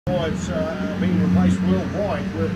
Being replaced worldwide with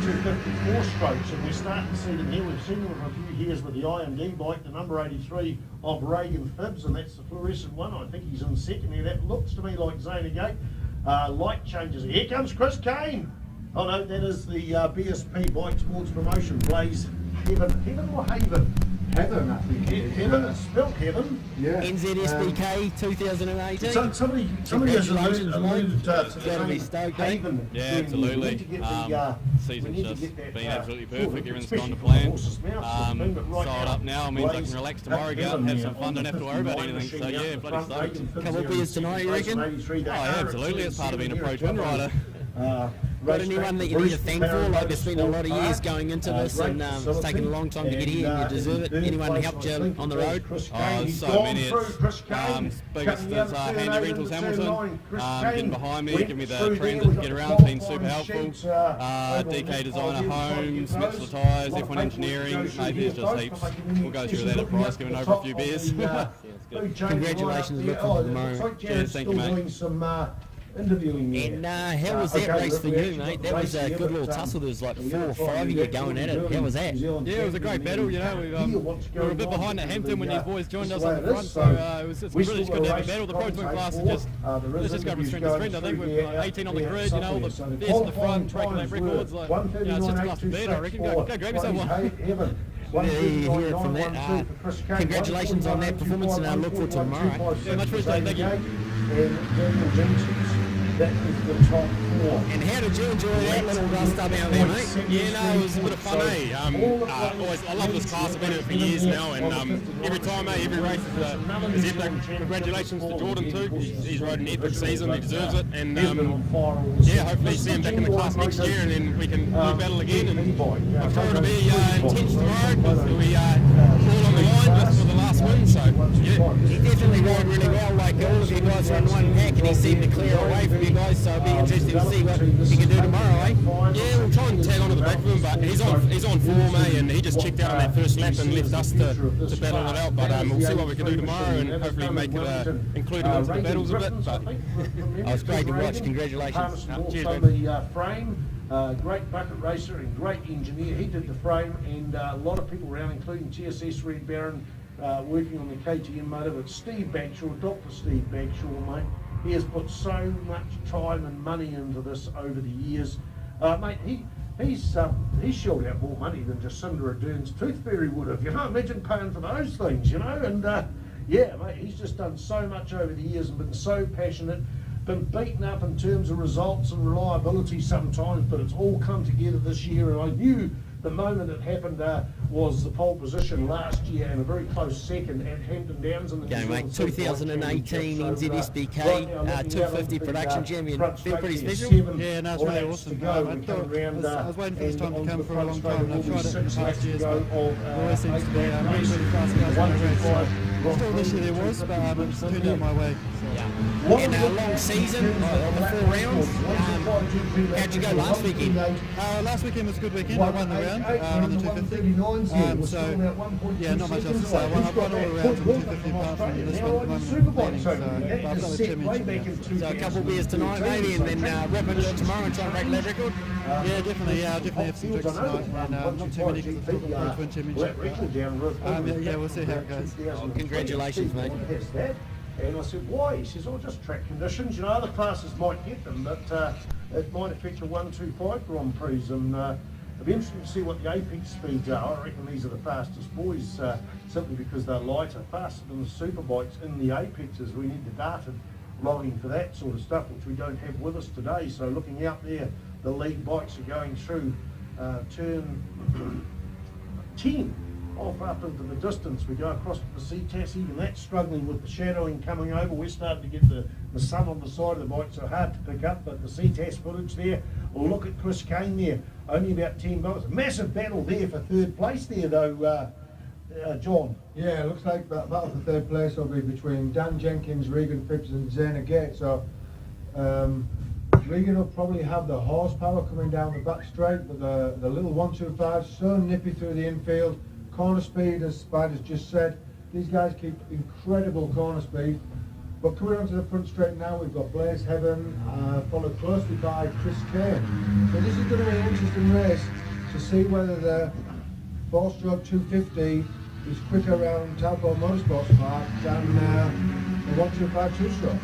254 strokes, and we're starting to see them here. We've seen them for a few years with the IMD bike, the number 83 of Reagan Phibbs, and that's the fluorescent one. I think he's in second here. That looks to me like Zane Gate. Light changes. Here comes Chris Kane. Oh no, that is the BSP Bike Sports Promotion. Blaze Heaven or Haven? Heaven, I think. Heaven, it's spelled Heaven. Yeah. NZSBK 2018. Somebody has alluded to Gotta be stoked, eh? Haven. Yeah, absolutely. Season's just been absolutely perfect. Everything's gone to plan. Sold up now means I can relax tomorrow, go out and have some fun, don't have to worry about anything. So yeah, bloody stoked. Couple of beers tonight, you reckon? Oh yeah, absolutely. It's part of being a pro twin rider. Got anyone that you need to thank for? Like, it's been a lot of years going into this, and it's taken a long time to get here, and you deserve it. Anyone that helped you on the road? Oh, so many. It's biggest is Handy Rentals Hamilton, getting behind me, giving me the transit to get around, been super helpful. DK Designer Homes, Metzler Tyres, F1 Engineering, maybe there's just heaps. We'll go through that at Price, giving over a few beers. Congratulations, look forward to tomorrow. Cheers, thank you, mate. Interviewing me. And how was that race for you, mate? That was a good little tussle. There was like 4 or 5 of you going at it. How was that? Yeah, it was a great battle. You know, we were a bit behind at Hampton when these boys joined us on the front, so it's really just good to have a battle. The Pro Twin class is just, let's just go from strength to strength. I think we've 18 on the grid, you know, all the best in the front, breaking that records. Like, you know, it's just a class to beat, I reckon. Go grab yourself one. Yeah, you hear it from that. Congratulations on that performance, and I look forward to tomorrow. Yeah, much appreciated. Thank you. That is the top 4. And how did you enjoy that little rust up out there, mate? Yeah, no, it was a bit of fun, eh? I love this class. I've been in it for years now, and every time, every race is epic. Congratulations to Jordan too. He's rode an epic season. He deserves it. And yeah, hopefully see him back in the class next year, and then we can battle again. And I'm sure it'll be intense tomorrow because we'll be all on the line just for the last win. So yeah, he definitely rode really well. Like all of you guys are in one pack, and he seemed to clear away from you guys, so it'll be interesting to see what he can do tomorrow, eh? Yeah, we'll try and tag on to the back of him, but he's on form, eh? And he just checked out on that first lap and left us to battle it out. But we'll see what we can do tomorrow, and hopefully make it include him into the battles a bit. But it was great to watch. Congratulations. Cheers, the frame. Great bucket racer and great engineer. He did the frame, and a lot of people around, including TSS Red Baron, working on the KTM motor. But Steve Bagshaw, Dr. Steve Bagshaw, mate, he has put so much time and money into this over the years. Mate, he's shelled out more money than Jacinda Ardern's Tooth Fairy would have. You know, imagine paying for those things, you know. And yeah, mate, he's just done so much over the years and been so passionate. Been beaten up in terms of results and reliability sometimes, but it's all come together this year. And I knew the moment it happened was the pole position last year and a very close second at Hampton Downs in the Game, mate. 2018 NZSBK 250 production champion. Feel pretty special? Yeah, no, it's really awesome. I was waiting for this time to come for a long time, and I've tried it in the past years, but there always seems to be really fast guys on the race. So still this year there was, but it's turned out my way. Yeah. And a long season of the 4 rounds. How'd you go last weekend? Last weekend was a good weekend. I won the round on the 250. So yeah, not much else to say. I've won all the rounds on the 250 apart from this one at the moment. So I've got the championship. So a couple of beers tonight maybe, and then wrap into it tomorrow and try and break that record. Yeah, definitely. I'll definitely have some drinks tonight, and not too many because it's still the Pro Twin Championship. Yeah, we'll see how it goes. Congratulations, mate. And I said, why? He says, oh, just track conditions. You know, other classes might get them, but it might affect your 125 Grand Prix. And it'll be interesting to see what the apex speeds are. I reckon these are the fastest boys, simply because they're lighter, faster than the superbikes in the apexes. We need the data logging for that sort of stuff, which we don't have with us today. So looking out there, the lead bikes are going through turn 10. Off up into the distance. We go across to the Ctas, even that's struggling with the shadowing coming over. We're starting to get the sun on the side of the bike, so hard to pick up, but the Ctas footage there. Well, look at Chris Kane there, only about 10 minutes. Massive battle there for third place there though, John. Yeah, it looks like that battle for third place will be between Dan Jenkins, Regan Phibbs and Zane Gate. So Regan will probably have the horsepower coming down the back straight, but the little 125 so nippy through the infield. Corner speed, as Spider's just said, these guys keep incredible corner speed. But coming onto the front straight now, we've got Blaze Heaven, followed closely by Chris Kane. So this is going to be an interesting race to see whether the 4-stroke 250 is quicker around Taupo Motorsports Park than the 125 2-stroke.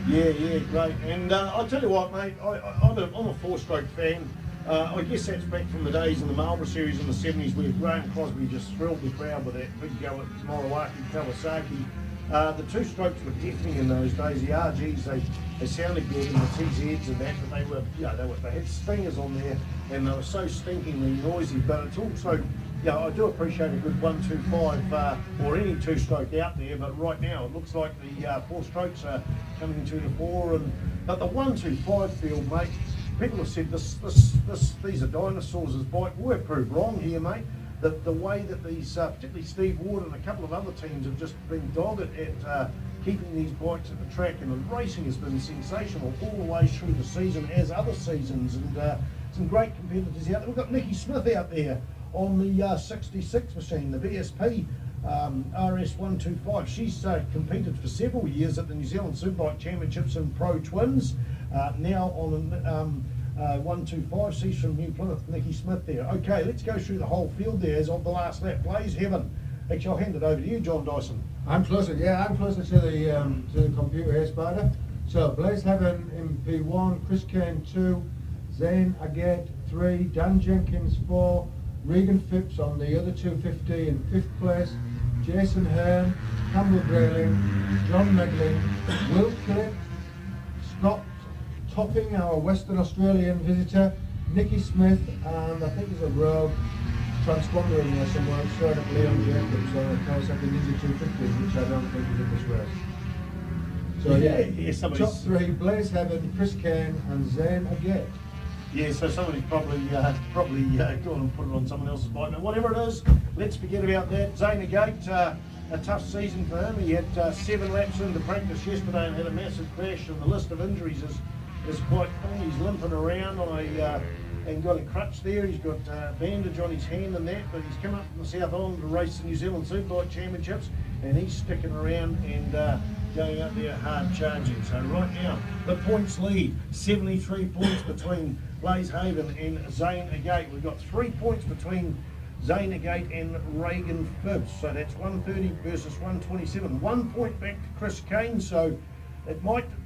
Yeah, great. And I'll tell you what, mate, I'm a 4-stroke fan. I guess that's back from the days in the Marlborough Series in the 70s where Graham Crosby just thrilled the crowd with that big go at Moriwaki Kawasaki. The 2-strokes were deafening in those days. The RGs, they sounded good, and the TZs and that, but they were, they had stingers on there, and they were so stinkingly noisy. But it's also, I do appreciate a good 125 or any 2-stroke out there. But right now, it looks like the 4-strokes are coming to the fore. But the 125 field, mate, people have said these are dinosaurs as bike. We're proved wrong here, mate. The way that these, particularly Steve Ward and a couple of other teams have just been dogged at keeping these bikes at the track, and the racing has been sensational all the way through the season, as other seasons, and some great competitors out there. We've got Nikki Smith out there on the 66 machine, the VSP RS125. She's competed for several years at the New Zealand Superbike Championships and Pro Twins. Now on 125, she's from New Plymouth, Nikki Smith there. Okay, let's go through the whole field there as of the last lap. Blaze Heaven. Actually, I'll hand it over to you, John Dyson. I'm closer to the computer here, Spider. So Blaze Heaven in P1, Chris Kane 2, Zane Agate 3, Dan Jenkins 4, Regan Phipps on the other 250 in 5th place, Jason Hearn, Campbell Grayling, John Meglin, Will Cliff, Scott topping our Western Australian visitor, Nikki Smith, and I think there's a rogue transponder in there somewhere. I'm sure that Leon Jacobs on a Kawasaki Ninja 250, which I don't think is in this race. So top 3, Blaze Heaven, Chris Kane, and Zane Agate. Yeah, so somebody's probably gone and put it on someone else's bike. But whatever it is, let's forget about that. Zane Agate, a tough season for him. He had 7 laps into practice yesterday and had a massive crash, and the list of injuries is quite long. He's limping around on and got a crutch there. He's got a bandage on his hand and that, but he's come up from the South Island to race the New Zealand Superbike Championships, and he's sticking around and going out there hard charging. So right now, the points lead, 73 points between Blaze Haven and Zane Agate. We've got 3 points between Zane Agate and Regan Phibbs. So that's 130 versus 127. 1 point back to Chris Kane. So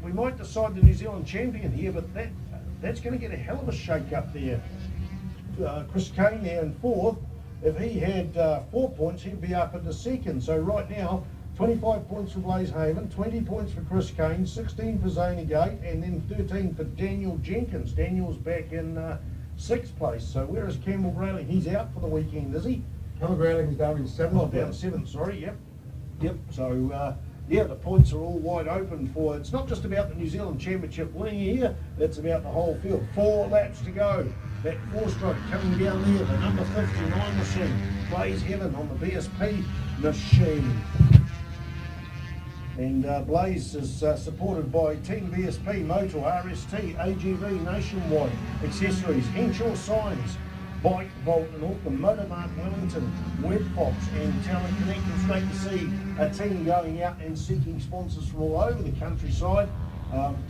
we might decide the New Zealand champion here, but that's going to get a hell of a shake up there. Chris Kane now in 4th. If he had 4 points, he'd be up into 2nd. So right now, 25 points for Blaze Haven, 20 points for Chris Kane, 16 for Zane Agate, and then 13 for Daniel Jenkins. Daniel's back in 6th place. So where is Campbell Grayling? He's out for the weekend, is he? Campbell Grayling's down in 7th. Oh, down 7th, sorry, yep. So, the points are all wide open for, it's not just about the New Zealand Championship winning here, it's about the whole field. 4 laps to go. That 4-stroke coming down there, the number 59 machine, Blaze Heaven on the BSP machine. And Blaze is supported by Team BSP, Motor, RST, AGV, Nationwide, Accessories, Henshaw Signs, Bike Vault in Auckland, Motormark Wellington, Webfox and Talent Connect. It's great to see a team going out and seeking sponsors from all over the countryside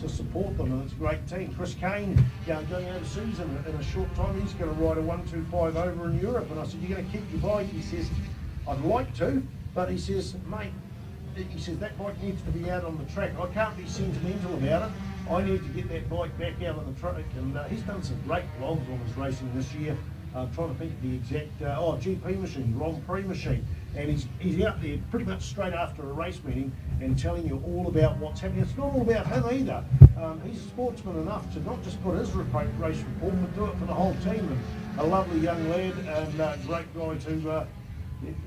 to support them, and it's a great team. Chris Kane going overseas in a short time. He's going to ride a 125 over in Europe, and I said, you're going to keep your bike? He says, I'd like to, but he says, mate, that bike needs to be out on the track. I can't be sentimental about it. I need to get that bike back out on the track, and he's done some great vlogs on his racing this year. I'm trying to think of the exact, GP machine, Grand Prix machine, and he's out there pretty much straight after a race meeting and telling you all about what's happening. It's not all about him either. He's a sportsman enough to not just put his race report, but do it for the whole team. And a lovely young lad and a great guy to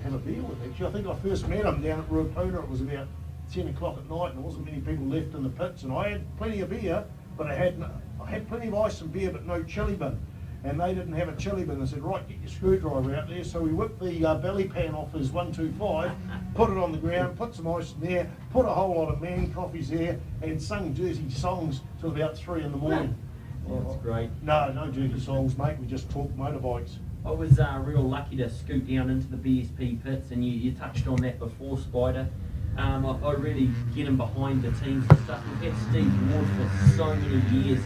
have a beer with. Actually, I think I first met him down at Ruapuna. It was about 10 o'clock at night, and there wasn't many people left in the pits, and I had plenty of beer, but I had plenty of ice and beer, but no chili bin. And they didn't have a chili bin. They said, right, get your screwdriver out there. So we whipped the belly pan off his 125, put it on the ground, put some ice in there, put a whole lot of man coffees there, and sung Jersey songs till about 3 in the morning. Yeah, that's great. No Jersey songs, mate. We just talked motorbikes. I was real lucky to scoot down into the BSP pits, and you touched on that before, Spider. I really get him behind the teams and stuff. We've had Steve Ward for so many years,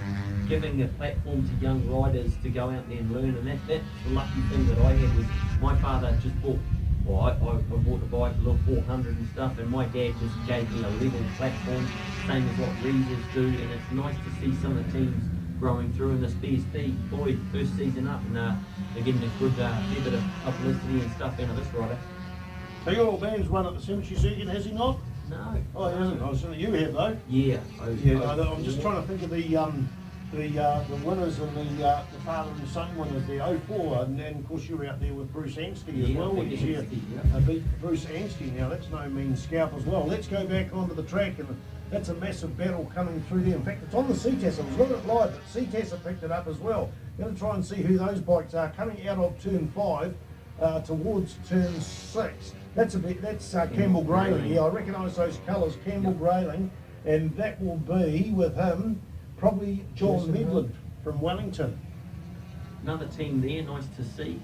giving a platform to young riders to go out there and learn. And that's the lucky thing that I had was my father just bought. Well, I bought a bike, a little 400 and stuff, and my dad just gave me a level platform, same as what Reasers do. And it's nice to see some of the teams growing through in this BSP. Boy, first season up, and they're getting a good fair bit of publicity and stuff out of this rider. So your old man's run at the cemetery circuit, has he not? No. Oh, he hasn't. I was saying you have though. Yeah. I'm just trying to think of the winners and the father and son winners there. 04, and of course you were out there with Bruce Anstey as well. He's here. Beat Bruce Anstey. Now that's no mean scalp as well. Let's go back onto the track, and that's a massive battle coming through there. In fact, it's on the Ctas. I was looking at it live, but Ctas have picked it up as well. Going to try and see who those bikes are coming out of turn 5 towards turn 6. That's Campbell Grayling. Yeah, I recognise those colours, Campbell Grayling, and that will be with him probably John Medland from Wellington. Another team there, nice to see.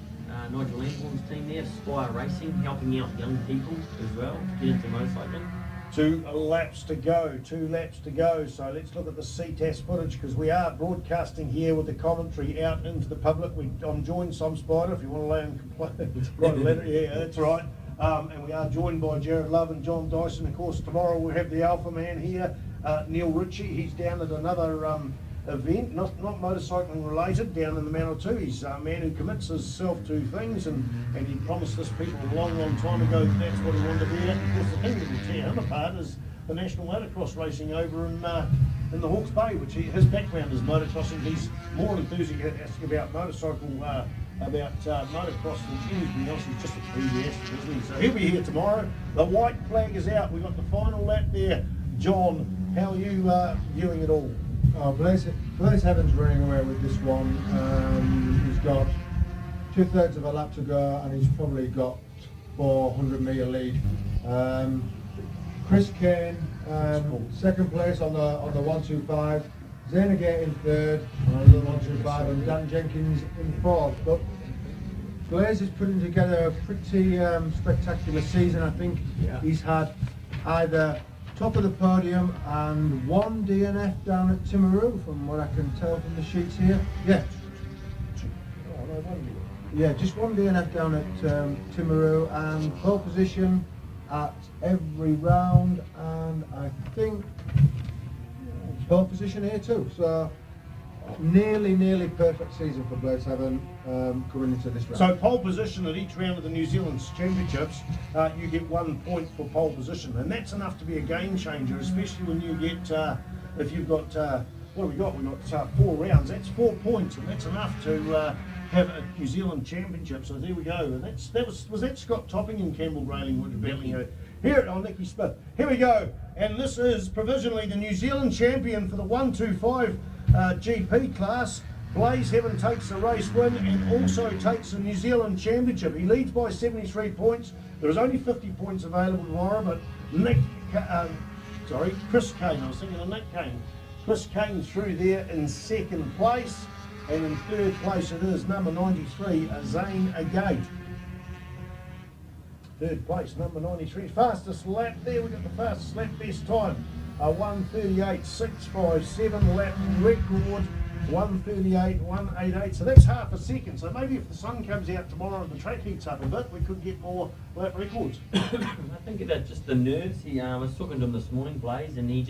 Nigel Lamborn's team there, Spire Racing, helping out young people as well to get into motorcycling. 2 laps to go, so let's look at the Ctas footage, because we are broadcasting here with the commentary out into the public. I'm joined some Spider, if you want to lay and complain. Write a letter, yeah, that's right. And we are joined by Jared Love and John Dyson. Of course, tomorrow we'll have the Alpha Man here, Neil Ritchie. He's down at another event, not motorcycling related, down in the Manawatu. He's a man who commits himself to things, and he promised this people a long time ago that that's what he wanted to be at. Of course, the thing that will tear him apart is the national motocross racing over in the Hawke's Bay, which his background is motocrossing. He's more enthusiastic about motocross than anything else. He's just enthusiastic, isn't he? So he'll be here tomorrow. The white flag is out. We've got the final lap there. John, how are you viewing it all? Blaze Heaven's running away with this one. He's got 2/3 of a lap to go, and he's probably got 400 metre lead. Chris Kane, second place on the 125. Zanagate in 3rd on the 125, and Dan Jenkins in 4th. But Blaze is putting together a pretty spectacular season. I think he's had either top of the podium and 1 DNF down at Timaru, from what I can tell from the sheets here. Yeah, just 1 DNF down at Timaru, and pole position at every round, and I think pole position here too. So nearly perfect season for Blaze Heaven coming into this round. So pole position at each round of the New Zealand Championships, you get 1 point for pole position, and that's enough to be a game changer, especially when you get, if you've got, what have we got? We've got 4 rounds, that's 4 points, and that's enough to have a New Zealand Championship. So there we go. And was that Scott Topping and Campbell Grayling would have battling here on Nicky Smith. Here we go, and this is provisionally the New Zealand champion for the 125 GP class. Blaze Heaven takes the race win and also takes the New Zealand Championship. He leads by 73 points. There is only 50 points available tomorrow, but Chris Kane, I was thinking of Nick Kane. Chris Kane through there in 2nd place, and in 3rd place it is number 93, Zane Agate. 3rd place, number 93. Fastest lap there, we've got the fastest lap, best time. 1:38.657 lap record, 1:38.188. So that's half a second. So maybe if the sun comes out tomorrow and the track heats up a bit, we could get more lap records. I think about just the nerves. I was talking to him this morning, Blaze, and he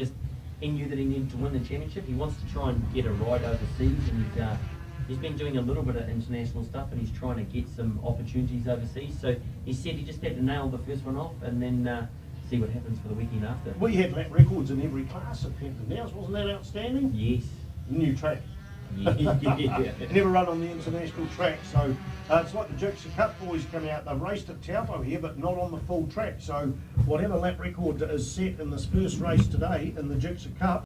knew that he needed to win the championship. He wants to try and get a ride overseas, and he's been doing a little bit of international stuff, and he's trying to get some opportunities overseas. So he said he just had to nail the first one off, and then see what happens for the weekend after. We had lap records in every class at Pemberton Downs, wasn't that outstanding? Yes. New track. Yeah. Never run on the international track, so it's like the Gipsy Cup boys come out. They've raced at Taupo here, but not on the full track. So whatever lap record is set in this first race today in the Gipsy Cup,